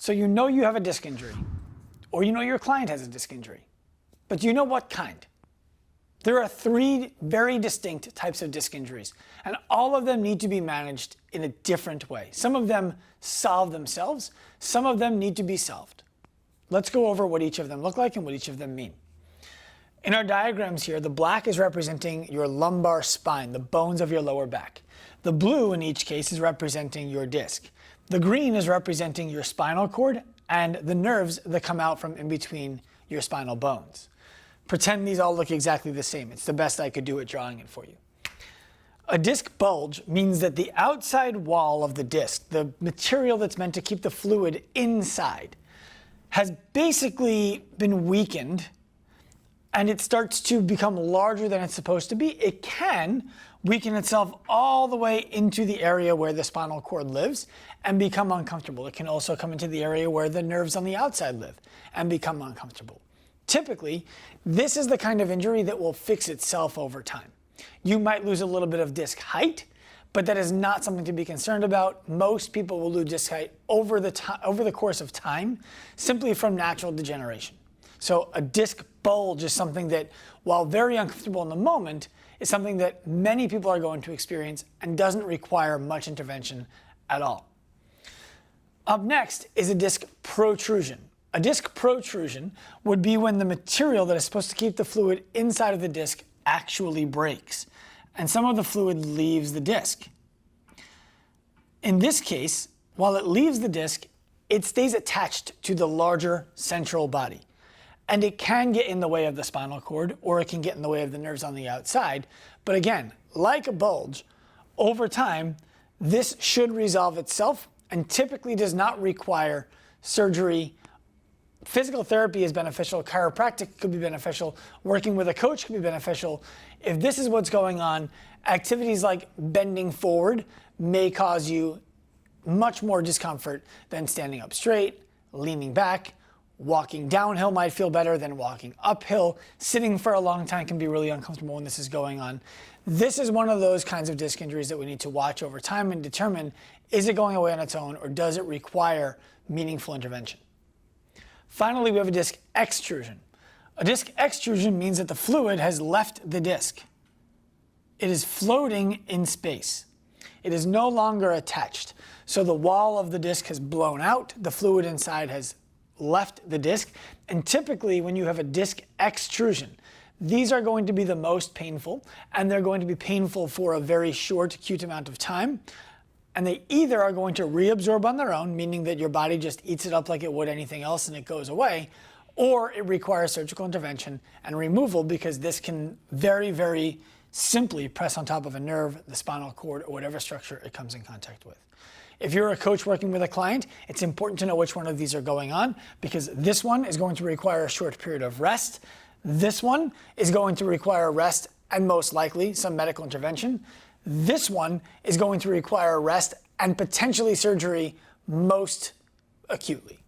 So you know you have a disc injury, or you know your client has a disc injury, but do you know what kind? There are 3 very distinct types of disc injuries, and all of them need to be managed in a different way. Some of them solve themselves, some of them need to be solved. Let's go over what each of them look like and what each of them mean. In our diagrams here, the black is representing your lumbar spine, the bones of your lower back. The blue in each case is representing your disc. The green is representing your spinal cord and the nerves that come out from in between your spinal bones. Pretend these all look exactly the same. It's the best I could do at drawing it for you. A disc bulge means that the outside wall of the disc, the material that's meant to keep the fluid inside, has basically been weakened and it starts to become larger than it's supposed to be. It can weaken itself all the way into the area where the spinal cord lives and become uncomfortable. It can also come into the area where the nerves on the outside live and become uncomfortable. Typically, this is the kind of injury that will fix itself over time. You might lose a little bit of disc height, but that is not something to be concerned about. Most people will lose disc height over the course of time, simply from natural degeneration. So a disc bulge is something that, while very uncomfortable in the moment, is something that many people are going to experience and doesn't require much intervention at all. Up next is a disc protrusion. A disc protrusion would be when the material that is supposed to keep the fluid inside of the disc actually breaks, and some of the fluid leaves the disc. In this case, while it leaves the disc, it stays attached to the larger central body. And it can get in the way of the spinal cord, or it can get in the way of the nerves on the outside. But again, like a bulge, over time, this should resolve itself and typically does not require surgery. Physical therapy is beneficial, chiropractic could be beneficial, working with a coach could be beneficial. If this is what's going on, activities like bending forward may cause you much more discomfort than standing up straight, leaning back. Walking downhill might feel better than walking uphill. Sitting for a long time can be really uncomfortable when this is going on. This is one of those kinds of disc injuries that we need to watch over time and determine, is it going away on its own or does it require meaningful intervention? Finally, we have a disc extrusion. A disc extrusion means that the fluid has left the disc. It is floating in space. It is no longer attached. So the wall of the disc has blown out, the fluid inside has left the disc, and typically when you have a disc extrusion, these are going to be the most painful, and they're going to be painful for a very short, acute amount of time, and they either are going to reabsorb on their own, meaning that your body just eats it up like it would anything else and it goes away, or it requires surgical intervention and removal because this can very, very simply press on top of a nerve, the spinal cord, or whatever structure it comes in contact with. If you're a coach working with a client, it's important to know which one of these are going on because this one is going to require a short period of rest. This one is going to require rest and most likely some medical intervention. This one is going to require rest and potentially surgery most acutely.